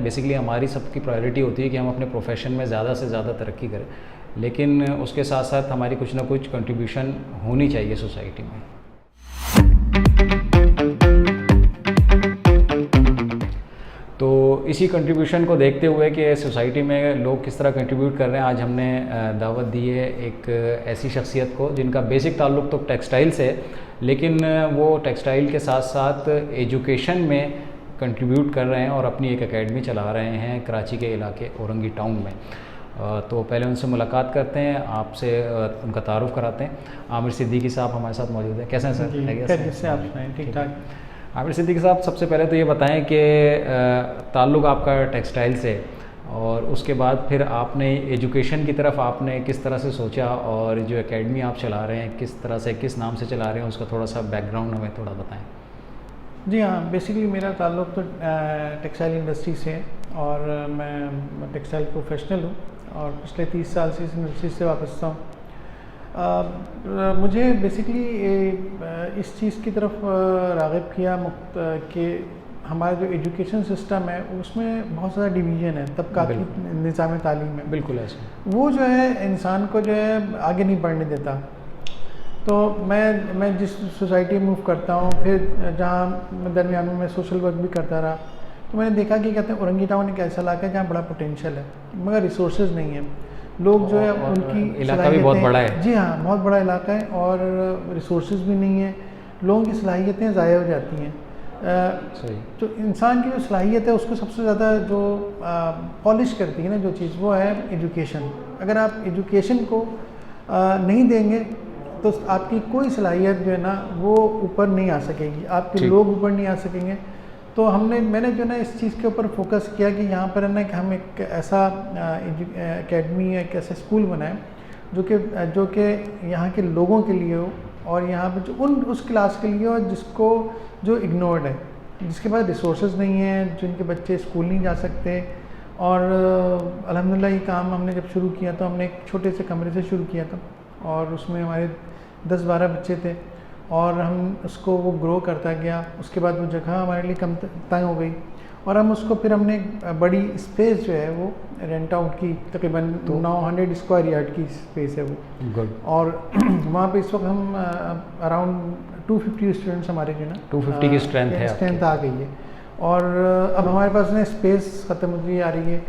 Basically हमारी सबकी priority होती है कि हम अपने प्रोफेशन में ज़्यादा से ज़्यादा तरक्की करें, लेकिन उसके साथ साथ हमारी कुछ ना कुछ कंट्रीब्यूशन होनी चाहिए सोसाइटी में। तो इसी कंट्रीब्यूशन को देखते हुए कि सोसाइटी में लोग किस तरह कंट्रीब्यूट कर रहे हैं, आज हमने दावत दी है एक ऐसी शख्सियत को जिनका बेसिक ताल्लुक़ तो टेक्सटाइल से है, लेकिन वो टेक्सटाइल के साथ साथ एजुकेशन में कंट्रीब्यूट कर रहे हैं और अपनी एक एकेडमी चला रहे हैं कराची के इलाके औरंगी टाउन में। तो पहले उनसे मुलाकात करते हैं, आपसे उनका तारुफ़ कराते हैं। आमिर सिद्दीकी साहब हमारे साथ मौजूद हैं। कैसे हैं सर? कैसे आप सुनाएं? ठीक ठाक। आमिर सिद्दीकी साहब, सबसे पहले तो ये बताएं कि ताल्लुक़ आपका टेक्सटाइल से, और उसके बाद फिर आपने एजुकेशन की तरफ आपने किस तरह से सोचा, और जो एकेडमी आप चला रहे हैं किस तरह से, किस नाम से चला रहे हैं, उसका थोड़ा सा बैकग्राउंड हमें थोड़ा बताएं। जी हाँ, बेसिकली मेरा ताल्लुक़ तो टेक्सटाइल इंडस्ट्री से है और मैं टेक्सटाइल प्रोफेशनल हूँ और पिछले 30 साल से इस इंडस्ट्री से वाबस्ता हूँ। मुझे बेसिकली इस चीज़ की तरफ राग़िब किया कि हमारा जो एजुकेशन सिस्टम है उसमें बहुत ज़्यादा डिवीज़न है तबक़ाती निज़ाम तालीम में। बिल्कुल ऐसा वो जो है इंसान को जो है आगे नहीं बढ़ने देता। तो मैं जिस सोसाइटी में मूव करता हूँ, फिर जहाँ दरमियान में मैं सोशल वर्क भी करता रहा, तो मैंने देखा कि कहते हैं औरंगी टाउन एक ऐसा इलाका है जहाँ बड़ा पोटेंशियल है मगर रिसोर्सेज नहीं है। लोग जो है उनकी इलाका भी बहुत बड़ा है। जी हाँ, बहुत बड़ा इलाका है और रिसोर्सेज भी नहीं है, लोगों की सलाहियतें ज़ाया हो जाती हैं। तो इंसान की जो सलाहियत है उसको सबसे ज़्यादा जो पॉलिश करती है ना जो चीज़, वो है एजुकेशन। अगर आप एजुकेशन को नहीं देंगे तो आपकी कोई सलाहियत जो है ना वो ऊपर नहीं आ सकेगी, आपके लोग ऊपर नहीं आ सकेंगे। तो मैंने जो ना इस चीज़ के ऊपर फोकस किया कि यहाँ पर है ना कि हम एक ऐसा एकेडमी, एक ऐसा स्कूल बनाएं जो कि यहाँ के लोगों के लिए हो और यहाँ पर जो उस क्लास के लिए हो जिसको जो इग्नोर्ड है, जिसके पास रिसोर्सेज नहीं है, जिनके बच्चे स्कूल नहीं जा सकते। और अल्हम्दुलिल्लाह ये काम हमने जब शुरू किया तो हमने एक छोटे से कमरे से शुरू किया था और उसमें हमारे 10-12 बच्चे थे और हम उसको वो ग्रो करता गया। उसके बाद वो जगह हमारे लिए कम तंग हो गई और फिर हमने बड़ी स्पेस जो है वो रेंट आउट की, तकरीबन 900 स्क्वायर यार्ड की स्पेस है वो। और वहाँ पे इस वक्त हम अराउंड 250 स्टूडेंट्स हमारे जो ना 250 की स्ट्रेंथ आ गई है। और अब हमारे पास ना स्पेस ख़त्म होती आ रही है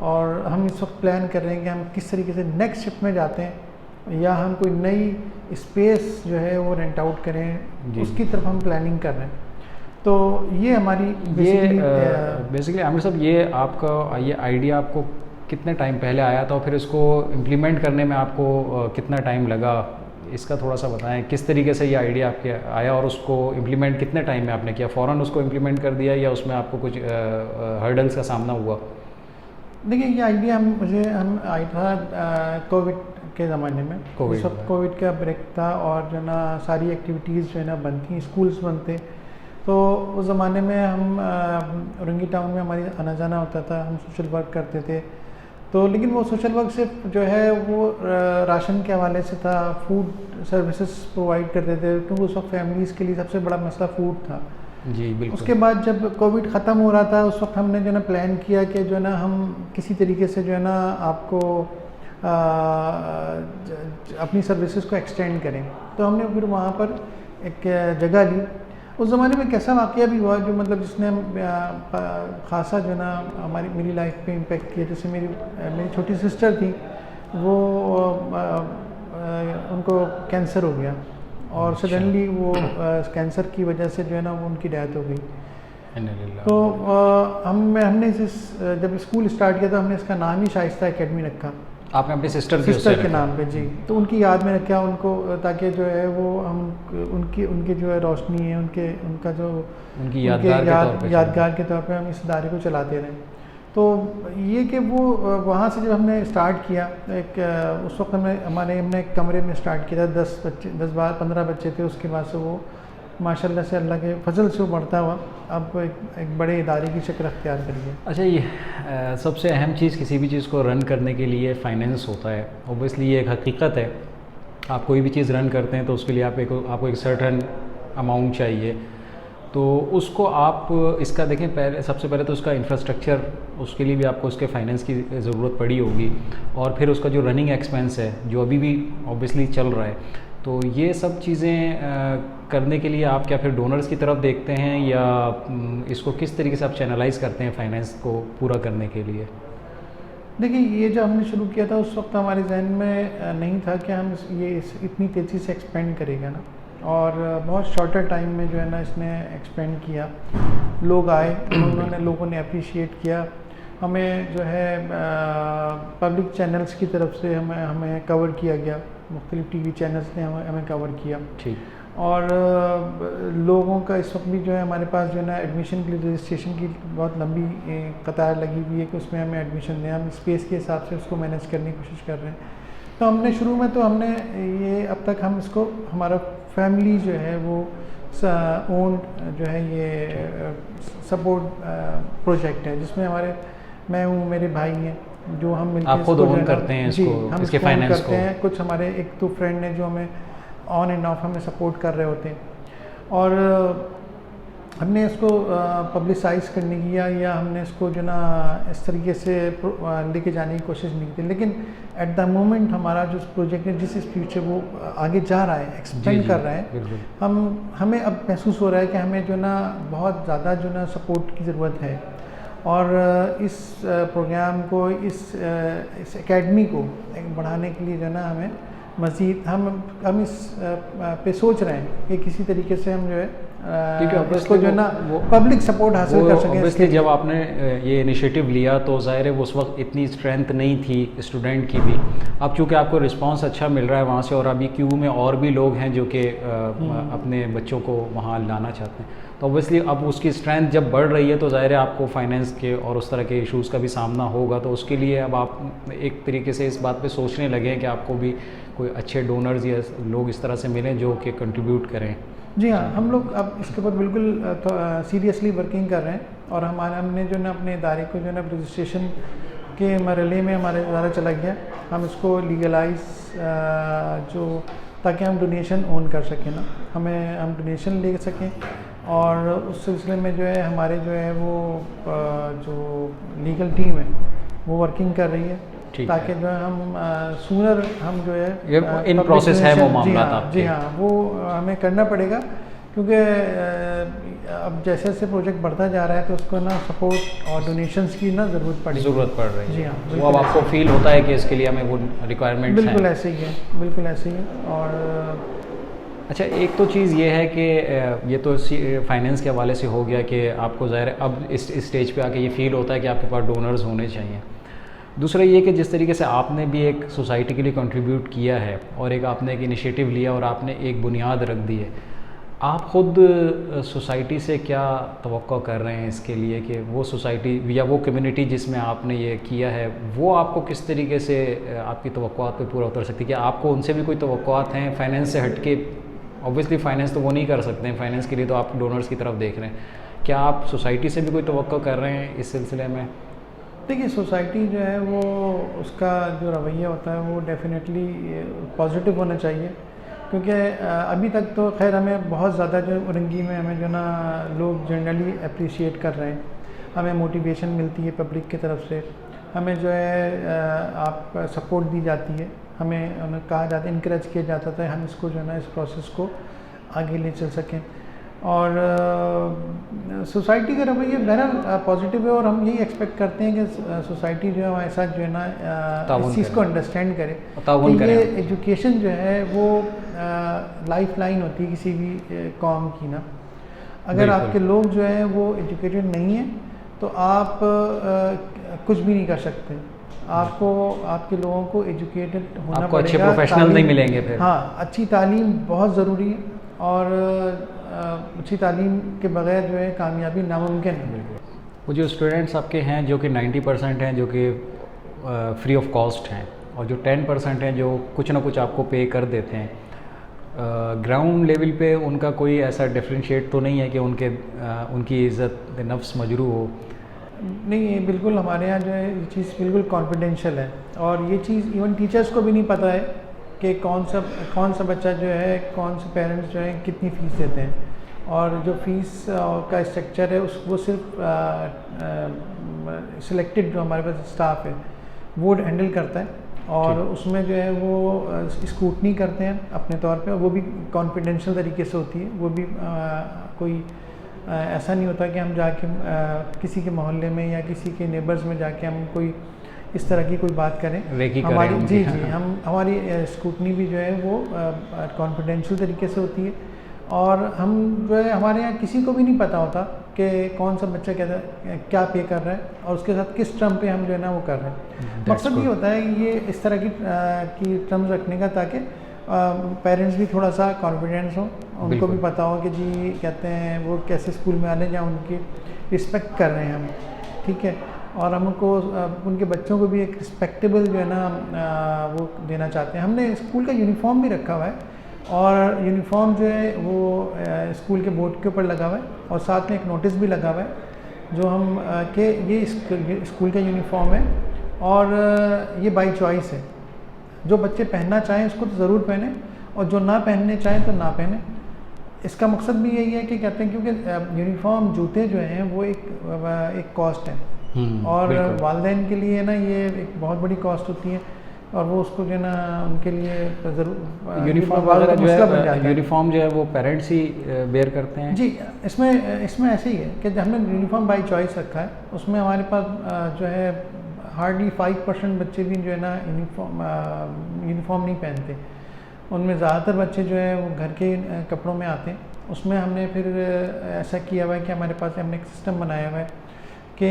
और हम इस वक्त प्लान कर रहे हैं कि हम किस तरीके से नेक्स्ट शिफ्ट में जाते हैं या हम कोई नई स्पेस जो है वो रेंट आउट करें, उसकी तरफ हम प्लानिंग कर रहे हैं। तो ये हमारी बेसिकली आमिर साहब, ये आपका ये आइडिया आपको कितने टाइम पहले आया था और फिर इसको इम्प्लीमेंट करने में आपको कितना टाइम लगा, इसका थोड़ा सा बताएं। किस तरीके से ये आइडिया आपके आया और उसको इम्प्लीमेंट कितने टाइम में आपने किया? फ़ौरन उसको इम्प्लीमेंट कर दिया या उसमें आपको कुछ हर्डल्स का सामना हुआ? देखिए, ये आइडिया हम आया था कोविड के ज़माने में। उस वक्त कोविड का ब्रेक था और जो ना सारी एक्टिविटीज़ जो है ना बंद थी, स्कूल्स बंद थे। तो उस ज़माने में हम औरंगी टाउन में हमारी आना जाना होता था, हम सोशल वर्क करते थे। तो लेकिन वो सोशल वर्क सिर्फ जो है वो राशन के हवाले से था, फूड सर्विसेज प्रोवाइड करते थे क्योंकि उस वक्त फैमिलीज़ के लिए सबसे बड़ा मसला फूड था। जी बिल्कुल। उसके बाद जब कोविड ख़त्म हो रहा था उस वक्त हमने जो ना प्लान किया कि जो है ना हम किसी तरीके से जो है ना आपको अपनी सर्विसेज को एक्सटेंड करें। तो हमने फिर वहाँ पर एक जगह ली। उस ज़माने में कैसा वाक़या भी हुआ जो मतलब जिसने ख़ासा जो ना मेरी लाइफ पे इम्पेक्ट किया। जैसे मेरी छोटी सिस्टर थी, वो उनको कैंसर हो गया और सडनली वो कैंसर की वजह से जो है ना वो उनकी डेथ हो गई। तो हमने जब स्कूल स्टार्ट किया तो हमने इसका नाम ही शाइस्ता एकेडमी रखा। आपने अपनी सिस्टर के नाम पे? जी। तो उनकी याद में रखा उनको, ताकि जो है वो हम उनकी जो है रोशनी है, उनका जो उनकी यादगार के तौर पे हम इस इदारे को चलाते रहें। तो ये कि वो वहाँ से जब हमने स्टार्ट किया उस वक्त हमने एक कमरे में स्टार्ट किया था। 10-15 बच्चे थे। उसके बाद से वो माशाल्लाह से अल्लाह के फजल से बढ़ता हुआ अब एक बड़े इदारे की शक्ल अख्तियार करी है। अच्छा, ये सबसे अहम चीज़ किसी भी चीज़ को रन करने के लिए फ़ाइनेंस होता है। ओबियसली ये एक हकीकत है, आप कोई भी चीज़ रन करते हैं तो उसके लिए आपको एक सर्टेन अमाउंट चाहिए। तो उसको आप इसका देखें, पहले सबसे पहले तो उसका इंफ्रास्ट्रक्चर, उसके लिए भी आपको उसके फाइनेंस की ज़रूरत पड़ी होगी, और फिर उसका जो रनिंग एक्सपेंस है जो अभी भी ऑब्वियसली चल रहा है, तो ये सब चीज़ें करने के लिए आप क्या फिर डोनर्स की तरफ देखते हैं, या इसको किस तरीके से आप चैनलाइज करते हैं फाइनेंस को पूरा करने के लिए? देखिए, ये जो हमने शुरू किया था उस वक्त हमारे जहन में नहीं था कि हम इतनी तेज़ी से एक्सपेंड करेगा ना, और बहुत शॉर्टर टाइम में जो है ना इसने एक्सपेंड किया। लोग आए, लोगों ने अप्रिशिएट किया हमें, जो है पब्लिक चैनल्स की तरफ से हमें कवर किया गया, मुख्तलिफ टीवी चैनल्स ने हमें कवर किया। ठीक। और लोगों का इस वक्त भी जो है हमारे पास जो है ना एडमिशन के लिए रजिस्ट्रेशन की बहुत लंबी कतार लगी हुई है कि उसमें हमें एडमिशन दें। हम स्पेस के हिसाब से उसको मैनेज करने की कोशिश कर रहे हैं। तो हमने शुरू में तो हमने ये अब तक हम इसको, हमारा फैमिली जो है वो ओन जो है ये सपोर्ट प्रोजेक्ट है, जिसमें मैं हूँ, मेरे भाई हैं, जो हम मिलकर आप खुद ओन करते हैं इसको, हम इसके फाइनेंस करते हैं। कुछ हमारे एक दो फ्रेंड हैं जो हमें ऑन एंड ऑफ हमें सपोर्ट कर रहे होते हैं, और हमने इसको पब्लिसाइज करने की या हमने इसको जो ना इस तरीके से लेके जाने की कोशिश नहीं की। लेकिन एट द मोमेंट हमारा जो प्रोजेक्ट है, जिस स्पीड से वो आगे जा रहा है, एक्सपेंड कर रहा है, हमें अब महसूस हो रहा है कि हमें जो ना बहुत ज़्यादा जो ना सपोर्ट की ज़रूरत है। और इस प्रोग्राम को, इस एकेडमी को बढ़ाने के लिए जो ना हमें मज़ीद हम इस पे सोच रहे हैं कि किसी तरीके से हम जो है इसको जो है ना पब्लिक सपोर्ट हासिल कर सकें। ऑब्वियसली जब आपने ये इनिशिएटिव लिया तो ज़ाहिर है उस वक्त इतनी स्ट्रेंथ नहीं थी स्टूडेंट की भी। अब चूँकि आपको रिस्पांस अच्छा मिल रहा है वहाँ से, और अभी क्यू में और भी लोग हैं जो कि अपने बच्चों को वहाँ लाना चाहते हैं, तो ऑब्वियसली अब उसकी स्ट्रेंथ जब बढ़ रही है तो ज़ाहिर है आपको फाइनेंस के और उस तरह के इश्यूज़ का भी सामना होगा। तो उसके लिए अब आप एक तरीके से इस बात पे सोचने लगे हैं कि आपको भी कोई अच्छे डोनर्स या लोग इस तरह से मिलें जो कि कंट्रीब्यूट करें। जी हाँ, हम लोग अब इसके ऊपर बिल्कुल सीरियसली वर्किंग कर रहे हैं, और हमने जो ना अपने इदारे को जो ना रजिस्ट्रेशन के मरहले में हमारा इदारा चला गया। हम इसको लीगलाइज ताकि हम डोनेशन ओन कर सकें ना, हम डोनेशन ले सकें, और उस सिलसिले में जो है हमारे जो है वो जो लीगल टीम है वो वर्किंग कर रही है, ताकि जो है हम सूनर हम जो है इन प्रोसेस है वो मामला। जी हाँ, वो हमें करना पड़ेगा, क्योंकि अब जैसे जैसे प्रोजेक्ट बढ़ता जा रहा है तो उसको ना सपोर्ट और डोनेशंस की ना ज़रूरत पड़ रही है। जी हाँ, वो अब आपको फील होता है कि इसके लिए हमें वो रिक्वायरमेंट है। बिल्कुल ऐसे ही है, बिल्कुल ऐसे ही है। और अच्छा, एक तो चीज़ ये है कि ये तो फाइनेंस के हवाले से हो गया कि आपको ज़ाहिर है अब इस स्टेज पे आके ये फ़ील होता है कि आपके पास डोनर्स होने चाहिए। दूसरा ये कि जिस तरीके से आपने भी एक सोसाइटी के लिए कंट्रीब्यूट किया है और एक आपने एक इनिशिएटिव लिया और आपने एक बुनियाद रख दी है, आप ख़ुद सोसाइटी से क्या तवक्को कर रहे हैं इसके लिए कि वो सोसाइटी या वो कम्युनिटी जिसमें आपने ये किया है वो आपको किस तरीके से आपकी तवक्कुआत पे पूरा उतर सकती है? क्या आपको उनसे भी कोई तवक्कुआत हैं फाइनेंस से हट के? ऑब्वियसली फ़ाइनेंस तो वो नहीं कर सकते हैं, फाइनेंस के लिए तो आप डोनर्स की तरफ देख रहे हैं। क्या आप सोसाइटी से भी कोई तवक्को कर रहे हैं इस सिलसिले में? देखिए, सोसाइटी जो है वो उसका जो रवैया होता है वो डेफिनेटली पॉजिटिव होना चाहिए, क्योंकि अभी तक तो खैर हमें बहुत ज़्यादा जो औरंगी में हमें जो ना लोग जनरली अप्रिशिएट कर रहे हैं, हमें मोटिवेशन मिलती है पब्लिक की तरफ से, हमें जो है आप सपोर्ट दी जाती है, हमें कहा जाता है, इनकरेज किया जाता था हम इसको जो है ना इस प्रोसेस को आगे ले चल सकें। और सोसाइटी का रवैया बहरहाल पॉजिटिव है, और हम यही एक्सपेक्ट करते हैं कि सोसाइटी जो है हमारे साथ जो है ना इस चीज़ को अंडरस्टैंड करे कि ये एजुकेशन जो है वो लाइफ लाइन होती है किसी भी कौम की ना। अगर आपके लोग जो हैं वो एजुकेटेड नहीं हैं तो आप कुछ भी नहीं कर सकते। आपको आपके लोगों को एजुकेटेड होना पड़ेगा, अच्छे प्रोफेशनल नहीं मिलेंगे फिर। हाँ, अच्छी तालीम बहुत ज़रूरी है, और अच्छी तालीम के बगैर जो है कामयाबी नामुमकिन है। वो जो स्टूडेंट्स आपके हैं जो कि 90% हैं जो कि फ्री ऑफ कॉस्ट हैं, और जो 10% हैं जो कुछ ना कुछ आपको पे कर देते हैं, ग्राउंड लेवल पे उनका कोई ऐसा डिफरेंशिएट तो नहीं है कि उनकी इज़्ज़त नफ्स मजरू हो? नहीं, बिल्कुल हमारे यहाँ जो है ये चीज़ बिल्कुल कॉन्फिडेंशियल है, और ये चीज़ इवन टीचर्स को भी नहीं पता है कि कौन सा बच्चा जो है, कौन से पेरेंट्स जो है कितनी फ़ीस देते हैं। और जो फीस का स्ट्रक्चर है उस वो सिर्फ सिलेक्टेड जो हमारे पास स्टाफ है वो हैंडल करता है, और उसमें जो है वो स्क्रूटनी करते हैं अपने तौर पे, वो भी कॉन्फिडेंशियल तरीके से होती है। वो भी कोई ऐसा नहीं होता कि हम जाके किसी के मोहल्ले में या किसी के नेबर्स में जाके हम कोई इस तरह की कोई बात करें। हमारी जी हम हमारी स्क्रूटनी भी जो है वो कॉन्फिडेंशियल तरीके से होती है, और हम जो है हमारे यहाँ किसी को भी नहीं पता होता कि कौन सा बच्चा क्या पे कर रहा है और उसके साथ किस टर्म पे हम जो है ना वो कर रहे हैं। मकसद ये होता है ये इस तरह की टर्म्स रखने का ताकि पेरेंट्स भी थोड़ा सा कॉन्फिडेंस हो, उनको भी पता हो कि जी कहते हैं वो कैसे स्कूल में आने या उनकी रिस्पेक्ट कर रहे हैं हम, ठीक है। और हमको उनके बच्चों को भी एक रिस्पेक्टेबल जो है ना वो देना चाहते हैं। हमने स्कूल का यूनिफॉर्म भी रखा हुआ है, और यूनिफॉर्म जो है वो स्कूल के बोर्ड के ऊपर लगा हुआ है, और साथ में एक नोटिस भी लगा हुआ है जो हम कि ये स्कूल का यूनिफॉर्म है और ये बाई चॉइस है। जो बच्चे पहनना चाहें उसको तो ज़रूर पहने, और जो ना पहनने चाहें तो ना पहने। इसका मकसद भी यही है कि कहते हैं क्योंकि यूनिफॉर्म जूते जो हैं वो एक कॉस्ट है, और वालिदैन के लिए ना ये एक बहुत बड़ी कॉस्ट होती है, और वो उसको जो है ना उनके लिए ज़रूर यूनिफॉर्म वगैरह जो है, यूनिफॉर्म जो है वो पेरेंट्स ही बेयर करते हैं। जी इसमें ऐसे ही है कि हमने यूनिफॉर्म बाई चॉइस रखा है। उसमें हमारे पास जो है हार्डली 5% बच्चे भी जो है ना यूनिफॉर्म नहीं पहनते। उनमें ज़्यादातर बच्चे जो है वो घर के कपड़ों में आते हैं। उसमें हमने फिर ऐसा किया हुआ है कि हमारे पास हमने एक सिस्टम बनाया हुआ है कि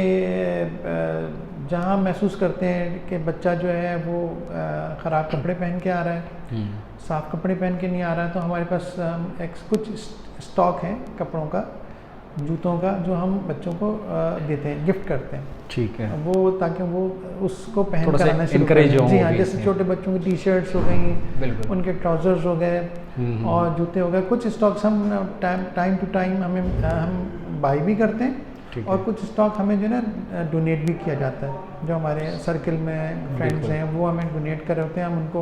जहाँ महसूस करते हैं कि बच्चा जो है वो ख़राब कपड़े पहन के आ रहा है, साफ़ कपड़े पहन के नहीं आ रहा है, तो हमारे पास कुछ स्टॉक है कपड़ों का, जूतों का, जो हम बच्चों को देते हैं, गिफ्ट करते हैं। ठीक है, वो ताकि वो उसको पहन कर आना शुरू करें। जी हाँ, जैसे छोटे बच्चों की टी शर्ट्स हो गई, उनके ट्राउज़र्स हो गए और जूते हो गए। कुछ स्टॉक्स हम टाइम टू टाइम हम बाई भी करते हैं, और कुछ स्टॉक हमें जो है ना डोनेट भी किया जाता है। जो हमारे सर्कल में फ्रेंड्स हैं वो हमें डोनेट कर रहे होते हैं, हम उनको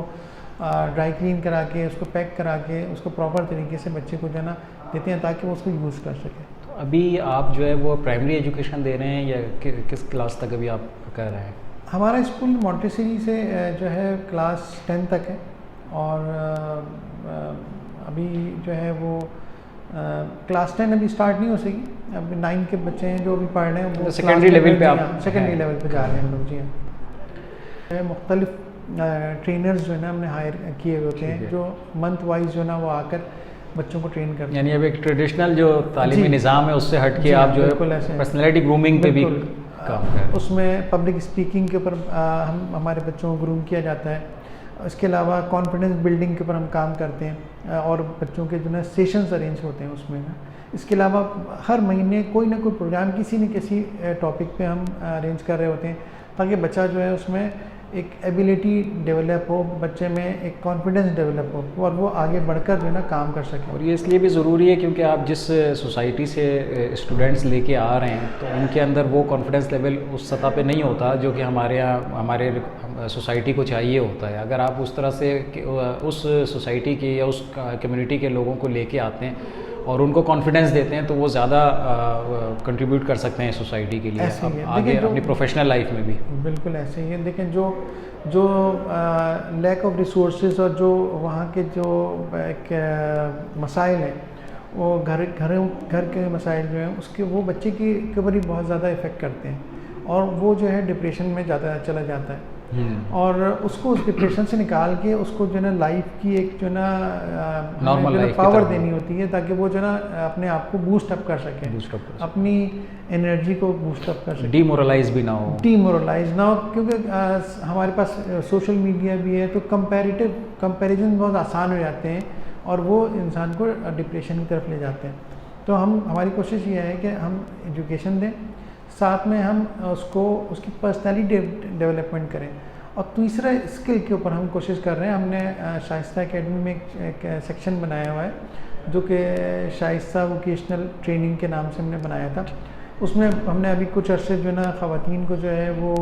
ड्राई क्लीन करा के उसको पैक करा के उसको प्रॉपर तरीके से बच्चे को जो है ना देते हैं ताकि वो उसको यूज़ कर सके। तो अभी आप जो है वो प्राइमरी एजुकेशन दे रहे हैं या किस क्लास तक अभी आप कर रहे हैं? हमारा स्कूल मॉन्टेसरी से जो है क्लास 10 तक है, और अभी जो है वो क्लास 10 अभी स्टार्ट नहीं हो सकी। अभी 9 के बच्चे हैं जो अभी पढ़ रहे हैं, वो सेकेंडरी लेवल पे आप सेकेंडरी लेवल पे जा रहे हैं हम लोग। जी हाँ, मुख्तलिफ ट्रेनर्स जो है ना हमने हायर किए हुए होते हैं, जो मंथ वाइज जो है ना वो आकर बच्चों को ट्रेन करते हैं। यानी अब एक ट्रेडिशनल जो तालीमी निज़ाम है उससे हट के आप जो है पर्सनैलिटी ग्रूमिंग पे भी काम कर रहे हैं। उसमें पब्लिक स्पीकिंग के ऊपर हमारे बच्चों को ग्रूम किया जाता है। इसके अलावा कॉन्फिडेंस बिल्डिंग के ऊपर हम काम करते हैं, और बच्चों के जो है सेशंस अरेंज होते हैं उसमें। इसके अलावा हर महीने कोई ना कोई प्रोग्राम किसी न किसी टॉपिक पे हम अरेंज कर रहे होते हैं, ताकि बच्चा जो है उसमें एक एबिलिटी डेवलप हो, बच्चे में एक कॉन्फिडेंस डेवलप हो, और वो आगे बढ़कर जो है ना काम कर सके। और ये इसलिए भी ज़रूरी है क्योंकि आप जिस सोसाइटी से स्टूडेंट्स लेके आ रहे हैं तो उनके अंदर वो कॉन्फिडेंस लेवल उस सतह पे नहीं होता जो कि हमारे यहाँ हमारे सोसाइटी को चाहिए होता है। अगर आप उस तरह से उस सोसाइटी के या उस कम्युनिटी के लोगों को लेके आते हैं और उनको कॉन्फिडेंस देते हैं तो वो ज़्यादा कंट्रीब्यूट कर सकते हैं सोसाइटी के लिए आगे अपनी प्रोफेशनल लाइफ में भी। बिल्कुल ऐसे ही है। देखें जो लैक ऑफ रिसोर्सेज और जो वहाँ के जो एक मसाइल हैं, वो घर के मसाइल जो हैं उसके वो बच्चे के ऊपर ही बहुत ज़्यादा इफ़ेक्ट करते हैं, और वो जो है डिप्रेशन में ज़्यादा चला जाता है। और उसको उस डिप्रेशन से निकाल के उसको जो है ना लाइफ की एक जो है ना नॉर्मल लाइफ पावर देनी होती है, ताकि वो जो है ना अपने आप को बूस्ट अप कर सके, अपनी एनर्जी को बूस्ट अप कर सके, डीमोरलाइज भी ना हो। क्योंकि हमारे पास सोशल मीडिया भी है, तो कंपैरिजन बहुत आसान हो जाते हैं और वो इंसान को डिप्रेशन की तरफ ले जाते हैं। तो हमारी कोशिश ये है कि हम एजुकेशन दें, साथ में हम उसकी पर्सनैलिटी डेवलपमेंट करें, और तीसरा स्किल के ऊपर हम कोशिश कर रहे हैं। हमने शाइस्ता एकेडमी में एक सेक्शन बनाया हुआ है जो कि शाइस्ता वोकेशनल ट्रेनिंग के नाम से हमने बनाया था। उसमें हमने अभी कुछ अरसे जो ना ख़वातीन को जो है वो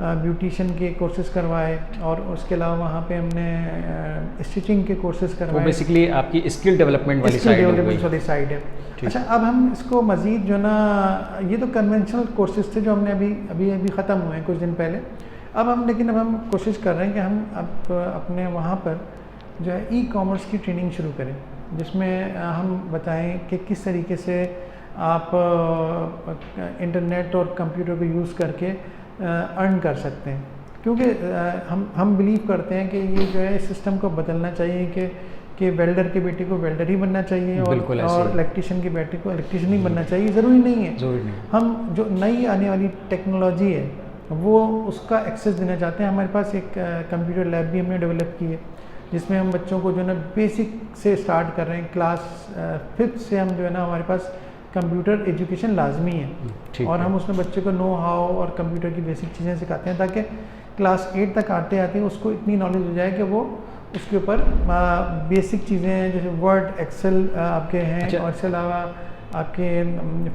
ब्यूटिशन के कोर्सेज़ करवाए, और उसके अलावा वहाँ पे हमने स्टिचिंग के कोर्सेज़ करवाए। वो बेसिकली आपकी स्किल डेवलपमेंट वाली साइड है। अच्छा, अब हम इसको मज़ीद जो ना, ये तो कन्वेंशनल कोर्सेज़ थे जो हमने अभी ख़त्म हुए हैं कुछ दिन पहले। अब हम कोशिश कर रहे हैं कि हम अब अपने वहाँ पर जो है ई-कॉमर्स की ट्रेनिंग शुरू करें, जिसमें हम बताएं कि किस तरीके से आप इंटरनेट और कंप्यूटर को यूज़ करके अर्न कर सकते हैं। क्योंकि हम बिलीव करते हैं कि ये जो है सिस्टम को बदलना चाहिए कि वेल्डर के बेटे को वेल्डर ही बनना चाहिए और इलेक्ट्रीशियन के बेटे को इलेक्ट्रीशियन ही बनना चाहिए। ज़रूरी नहीं है। हम जो नई आने वाली टेक्नोलॉजी है वो उसका एक्सेस देना चाहते हैं। हमारे पास एक कंप्यूटर लैब भी हमने डेवलप की है, जिसमें हम बच्चों को जो है ना बेसिक से स्टार्ट कर रहे हैं। क्लास 5th से हम जो है ना, हमारे पास कंप्यूटर एजुकेशन लाजमी है, और हम उसमें बच्चे को नो हाउ और कंप्यूटर की बेसिक चीज़ें सिखाते हैं, ताकि क्लास 8 तक आते आते उसको इतनी नॉलेज हो जाए कि वो उसके ऊपर बेसिक चीज़ें जैसे वर्ड, एक्सेल आपके हैं, और इसके अलावा आपके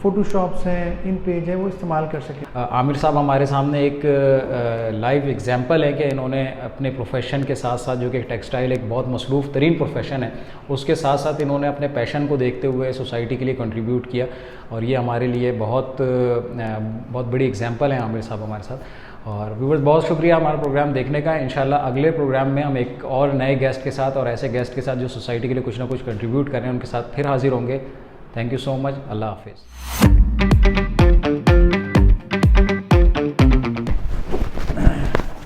फ़ोटोशॉप्स हैं, इन पेज है, वो इस्तेमाल कर सकें। आमिर साहब हमारे सामने एक लाइव एग्जांपल है कि इन्होंने अपने प्रोफेशन के साथ साथ, जो कि टेक्सटाइल एक बहुत मसरूफ़ तरीन प्रोफेशन है, उसके साथ साथ इन्होंने अपने पैशन को देखते हुए सोसाइटी के लिए कंट्रीब्यूट किया, और ये हमारे लिए बहुत बड़ी एग्जांपल है आमिर साहब हमारे साथ। और व्यूअर्स, बहुत शुक्रिया हमारा प्रोग्राम देखने का। इंशाल्लाह अगले प्रोग्राम में हम एक और नए गेस्ट के साथ, और ऐसे गेस्ट के साथ जो सोसाइटी के लिए कुछ ना कुछ कंट्रीब्यूट कर रहे हैं, उनके साथ फिर हाजिर होंगे। Thank you so much. अल्लाह हाफिज़।